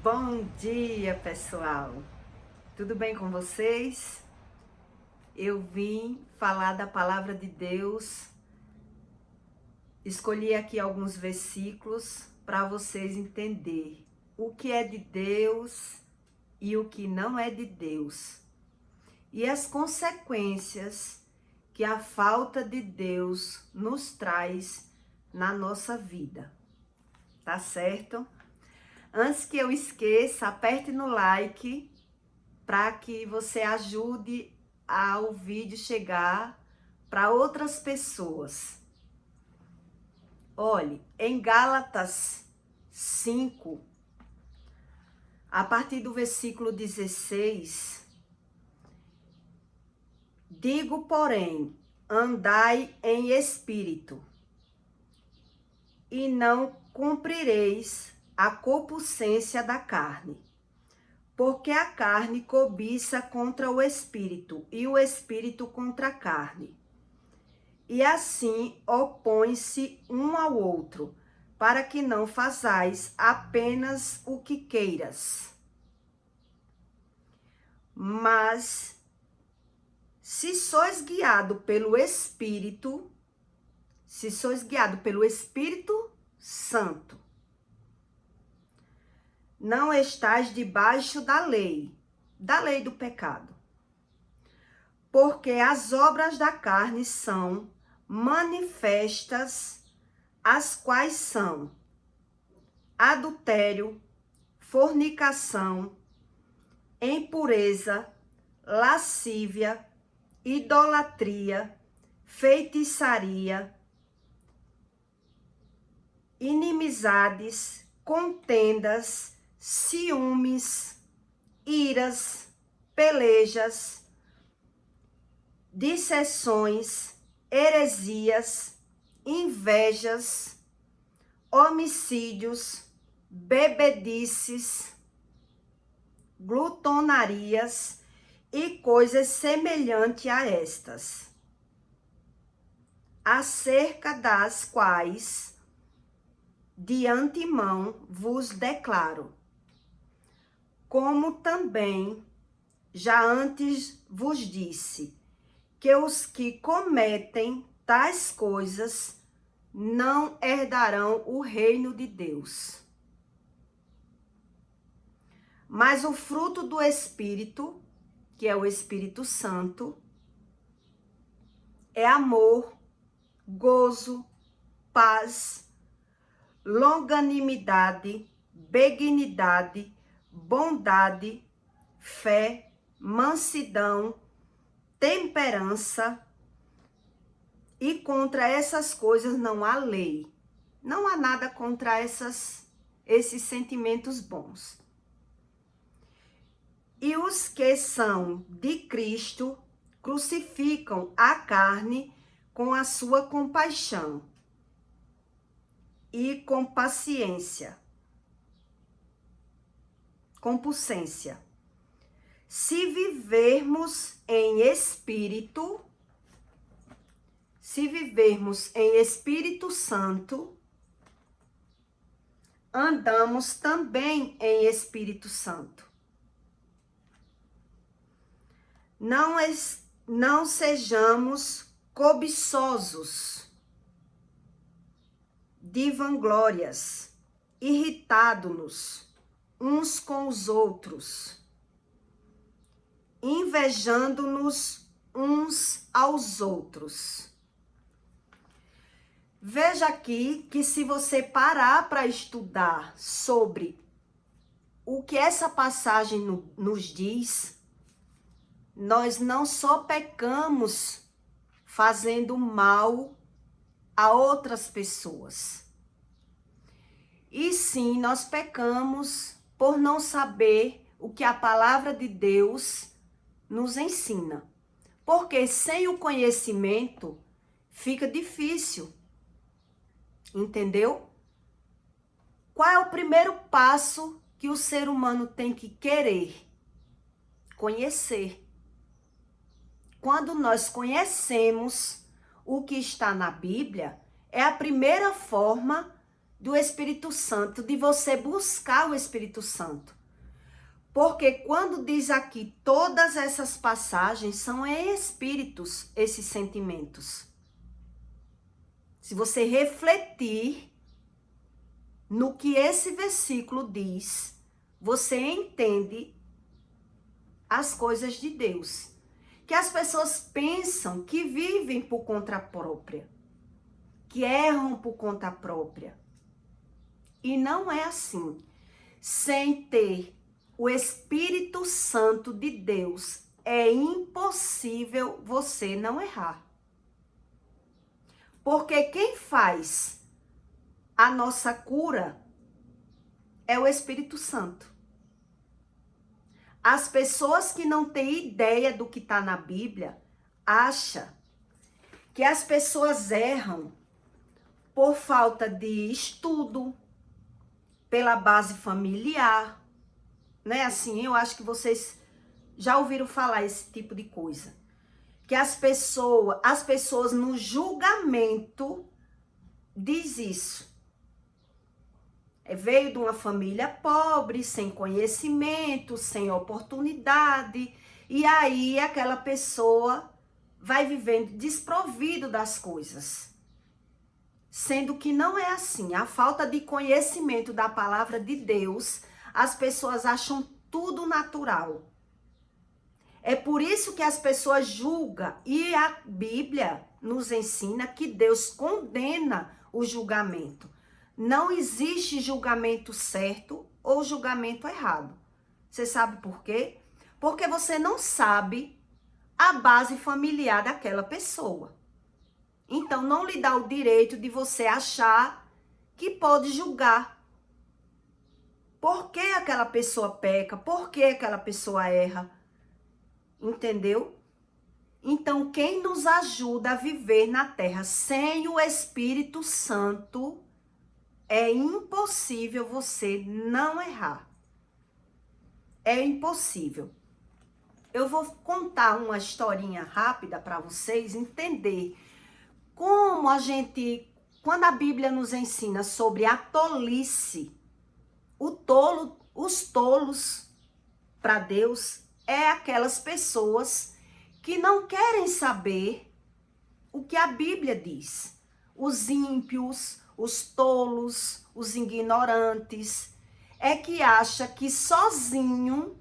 Bom dia, pessoal! Tudo bem com vocês? Eu vim falar da palavra de Deus. Escolhi aqui alguns versículos para vocês entenderem o que é de Deus e o que não é de Deus. E as consequências que a falta de Deus nos traz na nossa vida. Tá certo? Antes que eu esqueça, aperte no like para que você ajude ao vídeo chegar para outras pessoas. Olhe, em Gálatas 5, a partir do versículo 16, digo, porém, andai em espírito, e não cumprireis a concupiscência da carne. Porque a carne cobiça contra o espírito, e o espírito contra a carne. E assim opõe-se um ao outro, para que não façais apenas o que queiras. Mas, se sois guiado pelo Espírito, se sois guiado pelo Espírito Santo, não estais debaixo da lei do pecado. Porque as obras da carne são manifestas, as quais são adultério, fornicação, impureza, lascívia, idolatria, feitiçaria, inimizades, contendas, ciúmes, iras, pelejas, dissensões, heresias, invejas, homicídios, bebedices, glutonarias e coisas semelhantes a estas, acerca das quais de antemão vos declaro, como também já antes vos disse, que os que cometem tais coisas não herdarão o reino de Deus. Mas o fruto do Espírito, que é o Espírito Santo, é amor, gozo, paz, longanimidade, benignidade, bondade, fé, mansidão, temperança, e contra essas coisas não há lei. Não há nada contra esses sentimentos bons. E os que são de Cristo crucificam a carne com a sua compaixão e com paciência, compulsência. Se vivermos em Espírito Santo, andamos também em Espírito Santo. Não sejamos cobiçosos de vanglórias, irritando-nos uns com os outros, invejando-nos uns aos outros. Veja aqui que se você parar para estudar sobre o que essa passagem nos diz, nós não só pecamos fazendo mal a outras pessoas, e sim nós pecamos por não saber o que a palavra de Deus nos ensina. Porque sem o conhecimento fica difícil. Entendeu? Qual é o primeiro passo que o ser humano tem que querer? Conhecer. Quando nós conhecemos o que está na Bíblia, é a primeira forma do Espírito Santo, de você buscar o Espírito Santo. Porque quando diz aqui, todas essas passagens são em espíritos, esses sentimentos. Se você refletir no que esse versículo diz, você entende as coisas de Deus. Que as pessoas pensam que vivem por conta própria, que erram por conta própria. E não é assim. Sem ter o Espírito Santo de Deus, é impossível você não errar. Porque quem faz a nossa cura é o Espírito Santo. As pessoas que não têm ideia do que está na Bíblia, acham que as pessoas erram por falta de estudo, pela base familiar, né? Assim, eu acho que vocês já ouviram falar esse tipo de coisa. Que as pessoas no julgamento diz isso. Veio de uma família pobre, sem conhecimento, sem oportunidade, e aí aquela pessoa vai vivendo desprovido das coisas. Sendo que não é assim. A falta de conhecimento da palavra de Deus, as pessoas acham tudo natural. É por isso que as pessoas julgam, e a Bíblia nos ensina que Deus condena o julgamento. Não existe julgamento certo ou julgamento errado. Você sabe por quê? Porque você não sabe a base familiar daquela pessoa. Então, não lhe dá o direito de você achar que pode julgar. Por que aquela pessoa peca? Por que aquela pessoa erra? Entendeu? Então, quem nos ajuda a viver na terra sem o Espírito Santo, é impossível você não errar. É impossível. Eu vou contar uma historinha rápida para vocês entender como a gente, quando a Bíblia nos ensina sobre a tolice, os tolos para Deus é aquelas pessoas que não querem saber o que a Bíblia diz. Os ímpios, os tolos, os ignorantes, é que acha que sozinho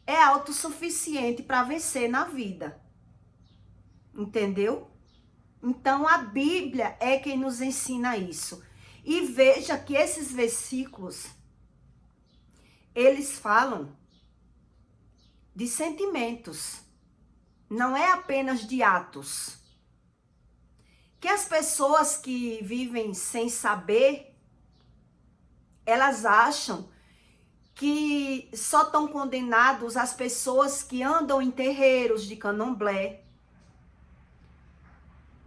é autossuficiente para vencer na vida. Entendeu? Então a Bíblia é quem nos ensina isso. E veja que esses versículos, eles falam de sentimentos, não é apenas de atos. Que as pessoas que vivem sem saber, elas acham que só estão condenados as pessoas que andam em terreiros de candomblé,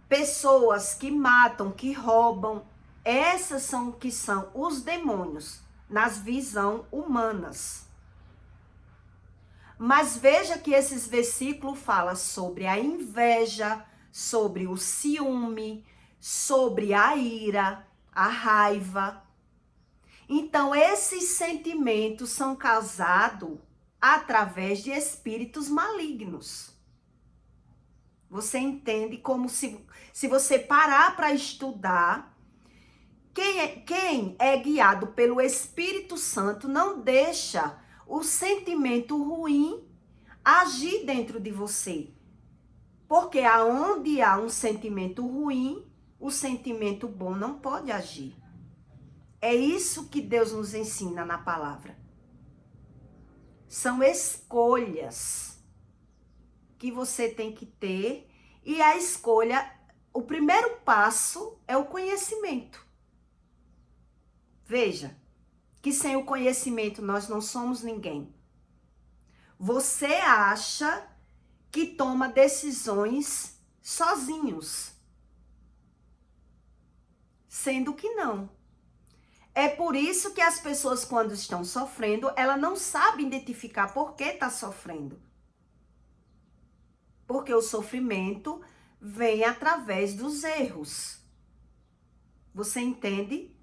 pessoas que matam, que roubam. Essas são que são os demônios nas visões humanas. Mas veja que esses versículos falam sobre a inveja, sobre o ciúme, sobre a ira, a raiva. Então, esses sentimentos são causados através de espíritos malignos. Você entende como se você parar para estudar, quem é guiado pelo Espírito Santo não deixa o sentimento ruim agir dentro de você. Porque aonde há um sentimento ruim, o sentimento bom não pode agir. É isso que Deus nos ensina na palavra. São escolhas que você tem que ter, e a escolha, o primeiro passo é o conhecimento. Veja, que sem o conhecimento nós não somos ninguém. Você acha que toma decisões sozinhos, sendo que não. É por isso que as pessoas, quando estão sofrendo, ela não sabe identificar por que está sofrendo. Porque o sofrimento vem através dos erros. Você entende?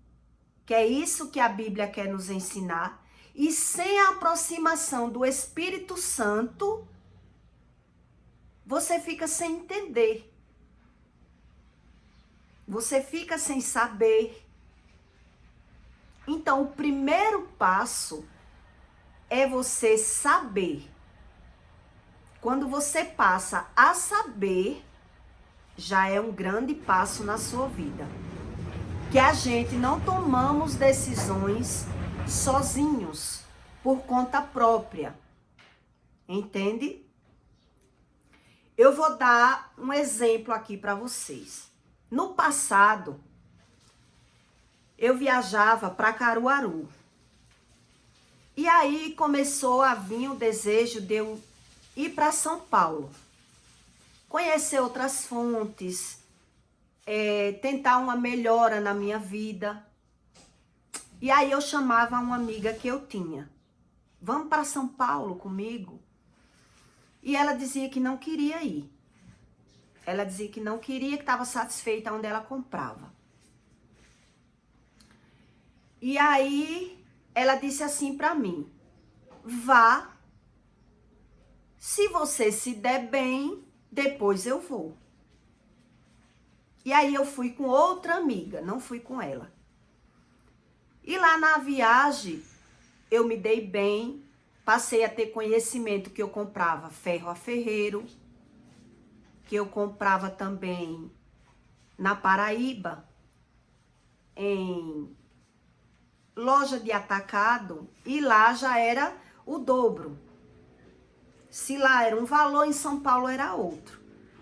que é isso que a Bíblia quer nos ensinar, e sem a aproximação do Espírito Santo, você fica sem entender. Você fica sem saber. Então, o primeiro passo é você saber. Quando você passa a saber, já é um grande passo na sua vida. Que a gente não tomamos decisões sozinhos, por conta própria. Entende? Eu vou dar um exemplo aqui para vocês. No passado, eu viajava para Caruaru. E aí começou a vir o desejo de eu ir para São Paulo. Conhecer outras fontes, tentar uma melhora na minha vida. E aí eu chamava uma amiga que eu tinha. Vamos para São Paulo comigo? E ela dizia que não queria ir. Ela dizia que não queria, que estava satisfeita onde ela comprava. E aí ela disse assim para mim: vá, se você se der bem, depois eu vou. E aí eu fui com outra amiga, não fui com ela. E lá na viagem, eu me dei bem, passei a ter conhecimento que eu comprava ferro a ferreiro, que eu comprava também na Paraíba, em loja de atacado, e lá já era o dobro. Se lá era um valor, em São Paulo era outro.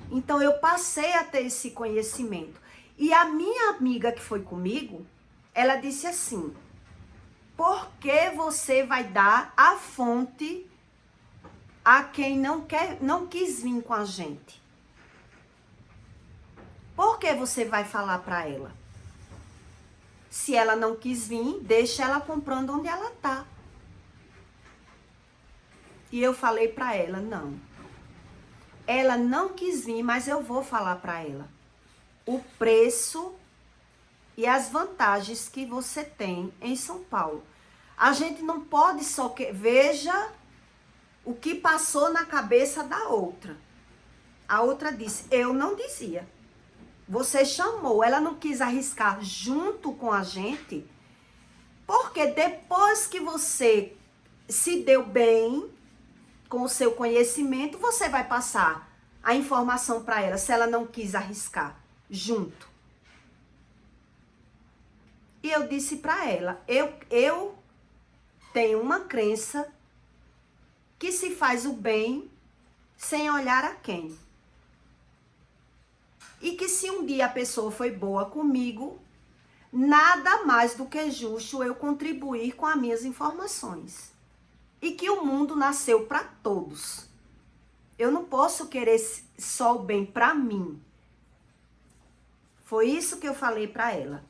Então eu passei a ter esse conhecimento. E a minha amiga que foi comigo, ela disse assim: por que você vai dar a fonte a quem não quis vir com a gente? Por que você vai falar para ela? Se ela não quis vir, deixa ela comprando onde ela tá. E eu falei para ela: não. Ela não quis vir, mas eu vou falar para ela o preço e as vantagens que você tem em São Paulo. A gente não pode só que veja o que passou na cabeça da outra. A outra disse: eu não dizia. Você chamou, ela não quis arriscar junto com a gente, porque depois que você se deu bem com o seu conhecimento, você vai passar a informação para ela, se ela não quis arriscar junto. E eu disse para ela: eu tenho uma crença que se faz o bem sem olhar a quem. E que se um dia a pessoa foi boa comigo, nada mais do que justo eu contribuir com as minhas informações. E que o mundo nasceu para todos. Eu não posso querer só o bem para mim. Foi isso que eu falei para ela.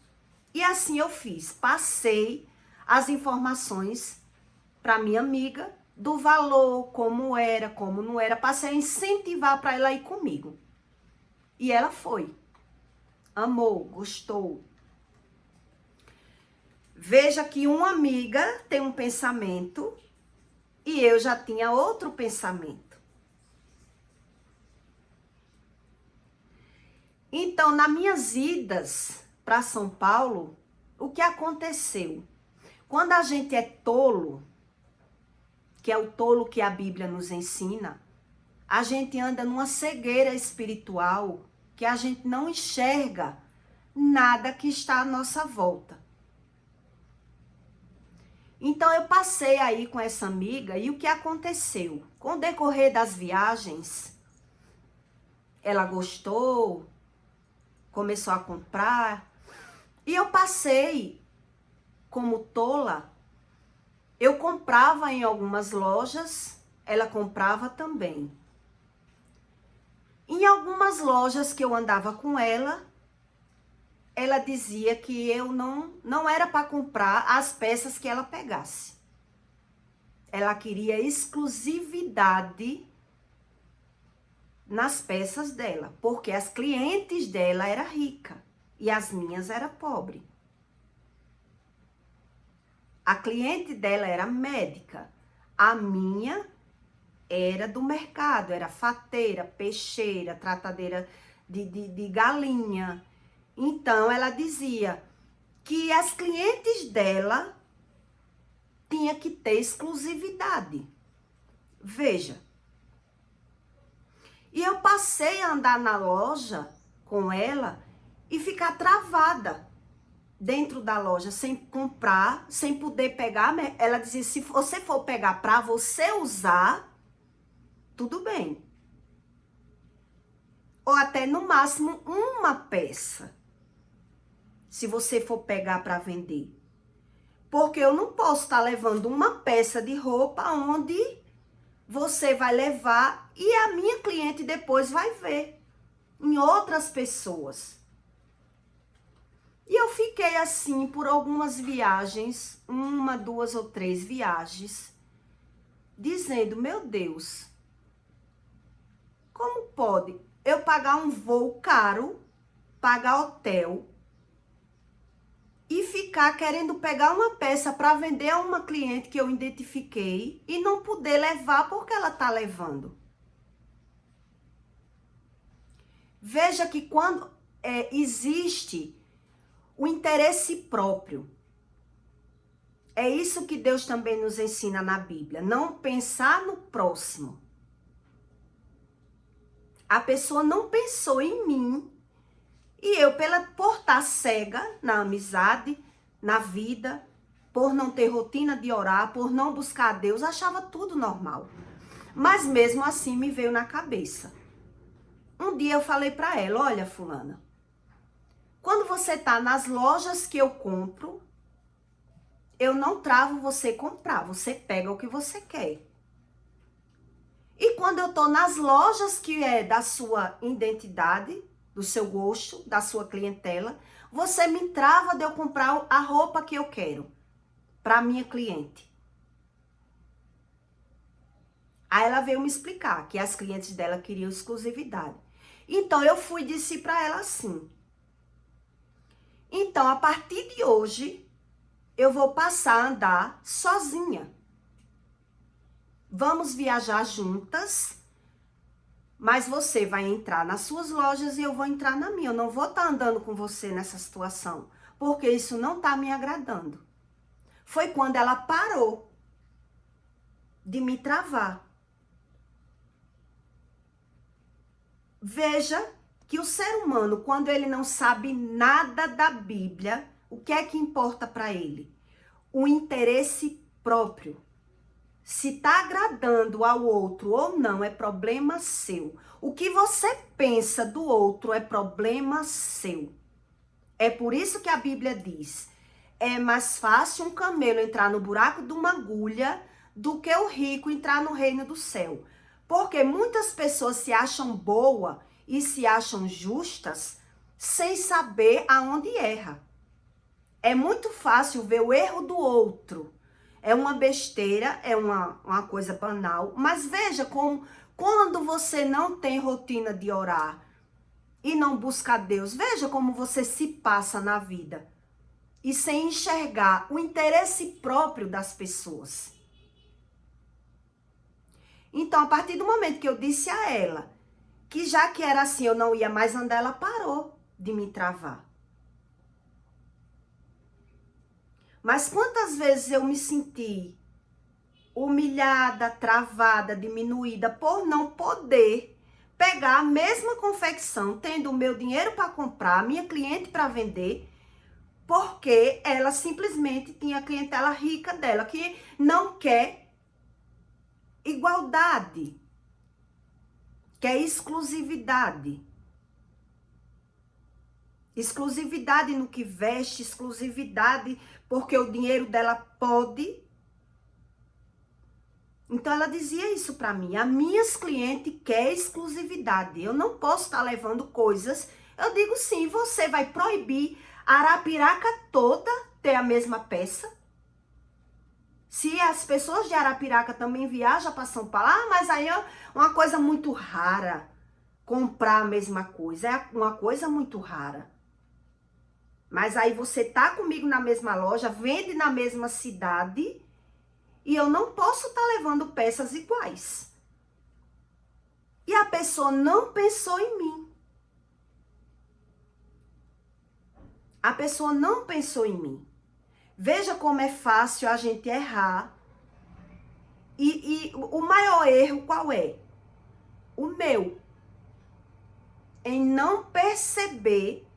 E assim eu fiz. Passei as informações para minha amiga do valor, como era, como não era. Passei a incentivar para ela ir comigo. E ela foi. Amou, gostou. Veja que uma amiga tem um pensamento e eu já tinha outro pensamento. Então, nas minhas idas para São Paulo, o que aconteceu? Quando a gente é tolo, que é o tolo que a Bíblia nos ensina, a gente anda numa cegueira espiritual que a gente não enxerga nada que está à nossa volta. Então eu passei aí com essa amiga e o que aconteceu? Com o decorrer das viagens, ela gostou, começou a comprar e eu passei como tola. Eu comprava em algumas lojas, ela comprava também. Em algumas lojas que eu andava com ela, ela dizia que eu não era para comprar as peças que ela pegasse. Ela queria exclusividade nas peças dela, porque as clientes dela eram ricas e as minhas eram pobres. A cliente dela era médica. A minha era do mercado, era fateira, peixeira, tratadeira de galinha. Então, ela dizia que as clientes dela tinha que ter exclusividade. Veja. E eu passei a andar na loja com ela e ficar travada dentro da loja, sem comprar, sem poder pegar. Ela dizia, se você for pegar para você usar, tudo bem. Ou até no máximo uma peça, se você for pegar para vender. Porque eu não posso estar levando uma peça de roupa onde você vai levar e a minha cliente depois vai ver em outras pessoas. E eu fiquei assim por algumas viagens, 1, 2 ou 3 viagens, dizendo, meu Deus, como pode eu pagar um voo caro, pagar hotel e ficar querendo pegar uma peça para vender a uma cliente que eu identifiquei e não poder levar porque ela está levando? Veja que quando existe o interesse próprio, é isso que Deus também nos ensina na Bíblia, não pensar no próximo. A pessoa não pensou em mim e eu, por estar cega na amizade, na vida, por não ter rotina de orar, por não buscar a Deus, achava tudo normal. Mas mesmo assim me veio na cabeça. Um dia eu falei para ela, olha fulana, quando você tá nas lojas que eu compro, eu não travo você comprar, você pega o que você quer. E quando eu tô nas lojas que é da sua identidade, do seu gosto, da sua clientela, você me trava de eu comprar a roupa que eu quero para minha cliente. Aí ela veio me explicar que as clientes dela queriam exclusividade. Então eu fui e disse para ela assim: então a partir de hoje eu vou passar a andar sozinha. Vamos viajar juntas, mas você vai entrar nas suas lojas e eu vou entrar na minha. Eu não vou estar andando com você nessa situação, porque isso não está me agradando. Foi quando ela parou de me travar. Veja que o ser humano, quando ele não sabe nada da Bíblia, o que é que importa para ele? O interesse próprio. Se está agradando ao outro ou não é problema seu. O que você pensa do outro é problema seu. É por isso que a Bíblia diz: é mais fácil um camelo entrar no buraco de uma agulha do que o rico entrar no reino do céu. Porque muitas pessoas se acham boas e se acham justas sem saber aonde erra. É muito fácil ver o erro do outro. É uma besteira, é uma coisa banal. Mas veja como quando você não tem rotina de orar e não busca Deus, veja como você se passa na vida. E sem enxergar o interesse próprio das pessoas. Então, a partir do momento que eu disse a ela que já que era assim, eu não ia mais andar, ela parou de me travar. Mas quantas vezes eu me senti humilhada, travada, diminuída por não poder pegar a mesma confecção, tendo o meu dinheiro para comprar, a minha cliente para vender, porque ela simplesmente tinha a clientela rica dela, que não quer igualdade, quer exclusividade. Exclusividade no que veste, exclusividade porque o dinheiro dela pode. Então ela dizia isso para mim: as minhas clientes querem exclusividade, eu não posso estar levando coisas. Eu digo sim, você vai proibir a Arapiraca toda ter a mesma peça? Se as pessoas de Arapiraca também viajam para São Paulo, mas aí é uma coisa muito rara comprar a mesma coisa, é uma coisa muito rara. Mas aí você tá comigo na mesma loja, vende na mesma cidade e eu não posso estar levando peças iguais. E a pessoa não pensou em mim. A pessoa não pensou em mim. Veja como é fácil a gente errar. E o maior erro qual é? O meu. Em não perceber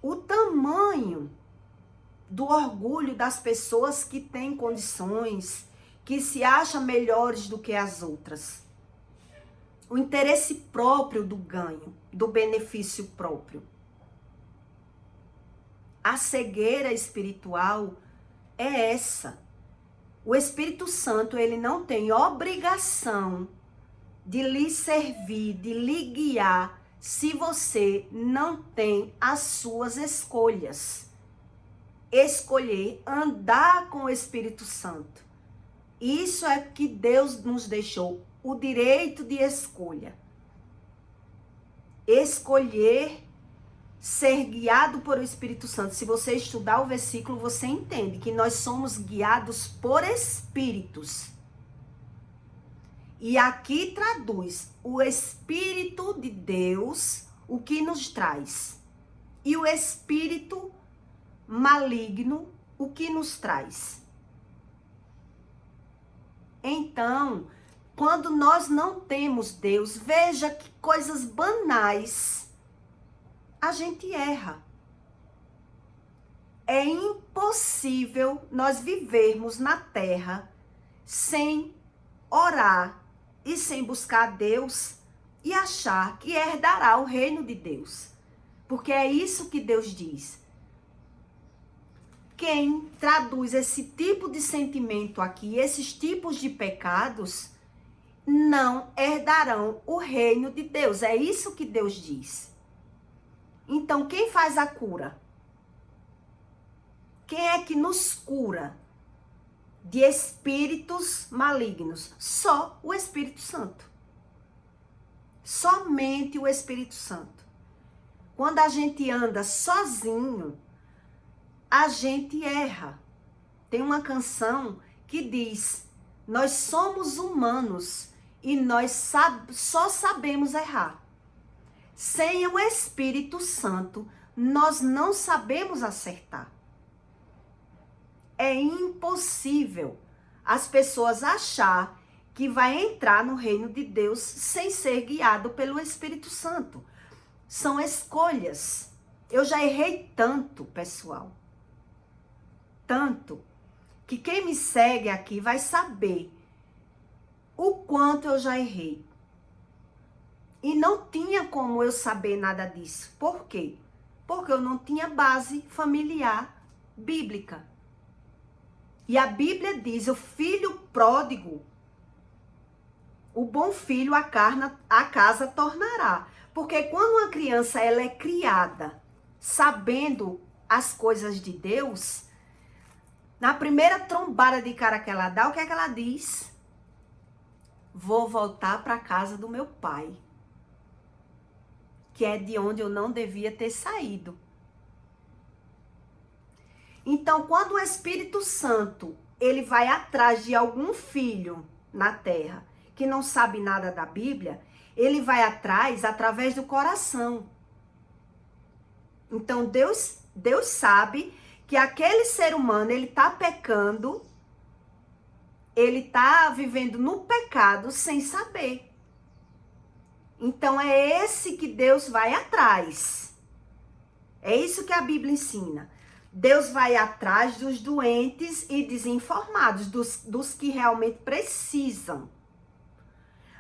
o tamanho do orgulho das pessoas que têm condições, que se acham melhores do que as outras. O interesse próprio do ganho, do benefício próprio. A cegueira espiritual é essa. O Espírito Santo, ele não tem obrigação de lhe servir, de lhe guiar, se você não tem as suas escolhas. Escolher andar com o Espírito Santo. Isso é que Deus nos deixou, o direito de escolha. Escolher ser guiado por o Espírito Santo. Se você estudar o versículo, você entende que nós somos guiados por espíritos. E aqui traduz o Espírito de Deus, o que nos traz. E o Espírito maligno, o que nos traz. Então, quando nós não temos Deus, veja que coisas banais a gente erra. É impossível nós vivermos na terra sem orar e sem buscar Deus e achar que herdará o reino de Deus. Porque é isso que Deus diz. Quem traduz esse tipo de sentimento aqui, esses tipos de pecados, não herdarão o reino de Deus. É isso que Deus diz. Então, quem faz a cura? Quem é que nos cura de espíritos malignos? Só o Espírito Santo. Somente o Espírito Santo. Quando a gente anda sozinho, a gente erra. Tem uma canção que diz: nós somos humanos e nós só sabemos errar. Sem o Espírito Santo, nós não sabemos acertar. É impossível as pessoas achar que vai entrar no reino de Deus sem ser guiado pelo Espírito Santo. São escolhas. Eu já errei tanto, pessoal. Tanto que quem me segue aqui vai saber o quanto eu já errei. E não tinha como eu saber nada disso. Por quê? Porque eu não tinha base familiar bíblica. E a Bíblia diz, o filho pródigo, o bom filho a casa tornará. Porque quando uma criança ela é criada sabendo as coisas de Deus, na primeira trombada de cara que ela dá, o que é que ela diz? Vou voltar para a casa do meu pai, que é de onde eu não devia ter saído. Então, quando o Espírito Santo, ele vai atrás de algum filho na terra, que não sabe nada da Bíblia, ele vai atrás através do coração. Então, Deus sabe que aquele ser humano, ele tá pecando, ele tá vivendo no pecado sem saber. Então, é esse que Deus vai atrás. É isso que a Bíblia ensina. Deus vai atrás dos doentes e desinformados, dos que realmente precisam.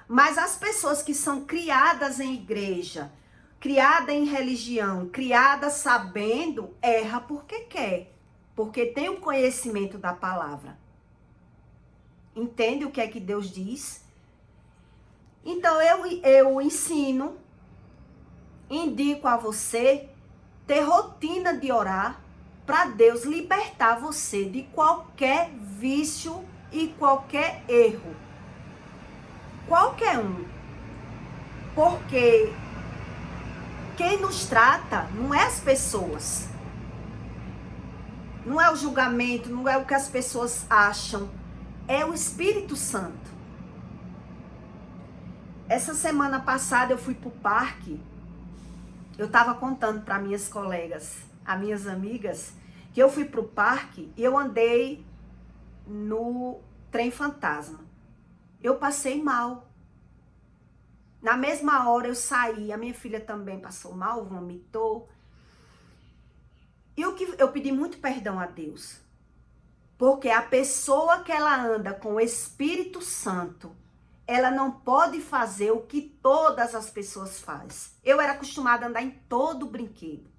Mas as pessoas que são criadas em igreja, criadas em religião, criadas sabendo, erra porque quer. Porque tem o conhecimento da palavra. Entende o que é que Deus diz? Então eu ensino, indico a você ter rotina de orar para Deus libertar você de qualquer vício e qualquer erro. Qualquer um. Porque quem nos trata não é as pessoas. Não é o julgamento, não é o que as pessoas acham. É o Espírito Santo. Essa semana passada eu fui pro parque. Eu tava contando para minhas colegas, as minhas amigas, que eu fui pro parque e eu andei no trem fantasma. Eu passei mal. Na mesma hora eu saí, a minha filha também passou mal, vomitou. E o que eu pedi muito perdão a Deus. Porque a pessoa que ela anda com o Espírito Santo, ela não pode fazer o que todas as pessoas fazem. Eu era acostumada a andar em todo brinquedo.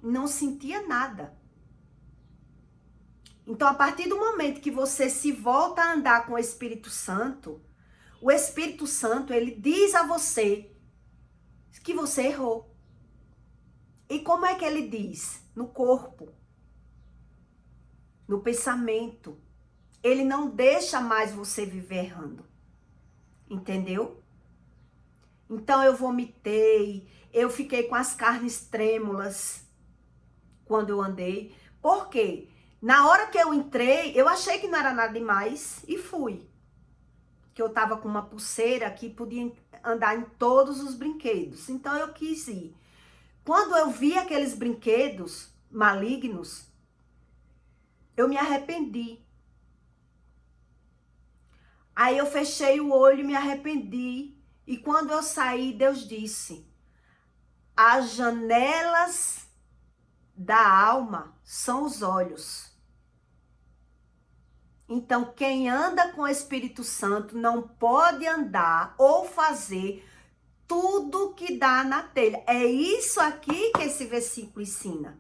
Não sentia nada. Então, a partir do momento que você se volta a andar com o Espírito Santo, o Espírito Santo, ele diz a você que você errou. E como é que ele diz? No corpo, no pensamento. Ele não deixa mais você viver errando. Entendeu? Então eu vomitei, eu fiquei com as carnes trêmulas quando eu andei. Por quê? Na hora que eu entrei, eu achei que não era nada demais e fui. Que eu tava com uma pulseira que podia andar em todos os brinquedos. Então eu quis ir. Quando eu vi aqueles brinquedos malignos, eu me arrependi. Aí eu fechei o olho e me arrependi. E quando eu saí, Deus disse: as janelas da alma são os olhos. Então, quem anda com o Espírito Santo não pode andar ou fazer tudo que dá na telha. É isso aqui que esse versículo ensina.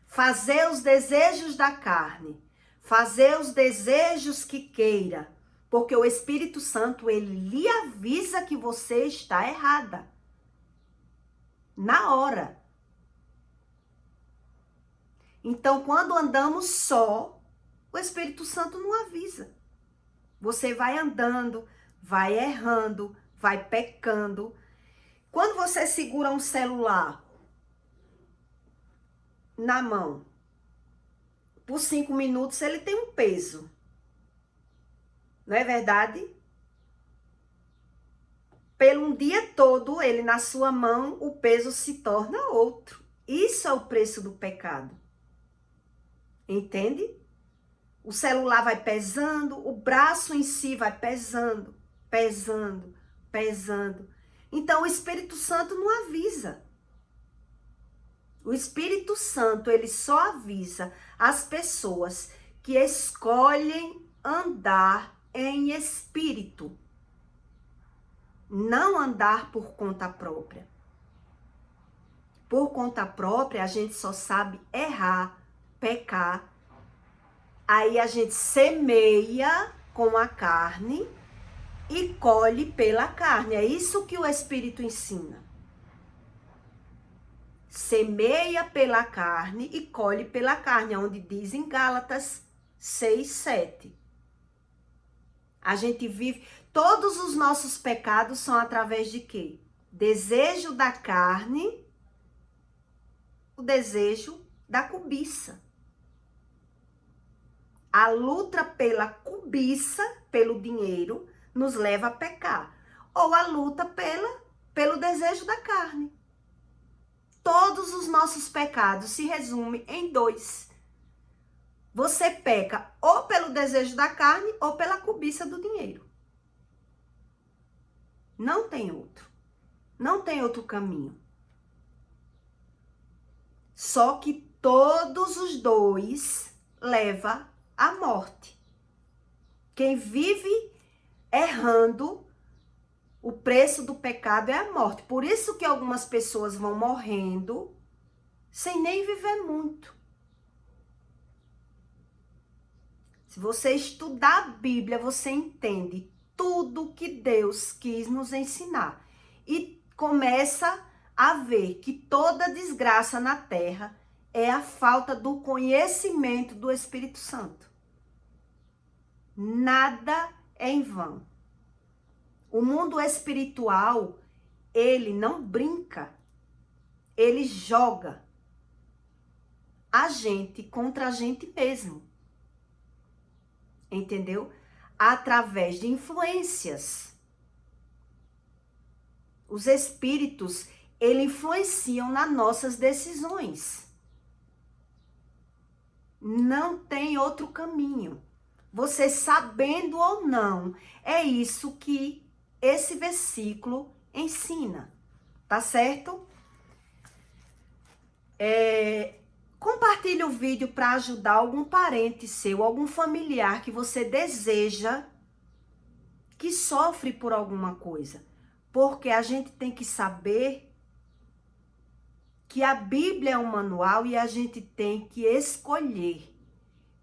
Fazer os desejos da carne, fazer os desejos que queira, porque o Espírito Santo, ele lhe avisa que você está errada. Na hora. Então, quando andamos só, o Espírito Santo não avisa. Você vai andando, vai errando, vai pecando. Quando você segura um celular na mão, por 5 minutos, ele tem um peso. Não é verdade? Pelo um dia todo, ele na sua mão, o peso se torna outro. Isso é o preço do pecado. Entende? O celular vai pesando, o braço em si vai pesando, pesando, pesando. Então, o Espírito Santo não avisa. O Espírito Santo, ele só avisa as pessoas que escolhem andar em espírito. Não andar por conta própria. Por conta própria, a gente só sabe errar, pecar. Aí a gente semeia com a carne e colhe pela carne. É isso que o Espírito ensina. Semeia pela carne e colhe pela carne, onde diz em Gálatas 6:7. A gente vive, todos os nossos pecados são através de quê? Desejo da carne, o desejo da cobiça. A luta pela cobiça, pelo dinheiro, nos leva a pecar. Ou a luta pelo desejo da carne. Todos os nossos pecados se resumem em 2. Você peca ou pelo desejo da carne ou pela cobiça do dinheiro. Não tem outro. Não tem outro caminho. Só que todos os 2 levam à morte. Quem vive errando, o preço do pecado é a morte. Por isso que algumas pessoas vão morrendo sem nem viver muito. Se você estudar a Bíblia, você entende tudo que Deus quis nos ensinar. E começa a ver que toda desgraça na terra é a falta do conhecimento do Espírito Santo. Nada é em vão. O mundo espiritual, ele não brinca. ele joga a gente contra a gente mesmo. Entendeu? Através de influências. Os espíritos, eles influenciam nas nossas decisões. Não tem outro caminho. Você sabendo ou não, é isso que esse versículo ensina. Tá certo? Compartilhe o vídeo para ajudar algum parente seu, algum familiar que você deseja que sofre por alguma coisa. Porque a gente tem que saber que a Bíblia é um manual e a gente tem que escolher,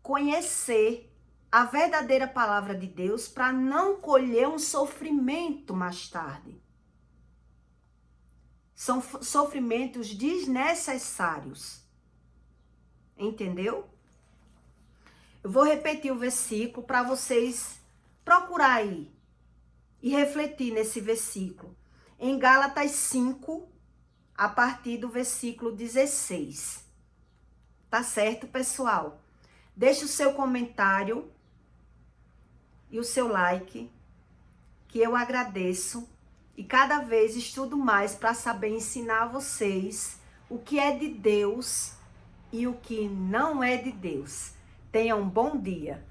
conhecer a verdadeira palavra de Deus para não colher um sofrimento mais tarde. São sofrimentos desnecessários. Entendeu? Eu vou repetir o versículo para vocês procurar aí e refletir nesse versículo. Em Gálatas 5, a partir do versículo 16. Tá certo, pessoal? Deixe o seu comentário e o seu like, que eu agradeço. E cada vez estudo mais para saber ensinar a vocês o que é de Deus e o que não é de Deus. Tenha um bom dia.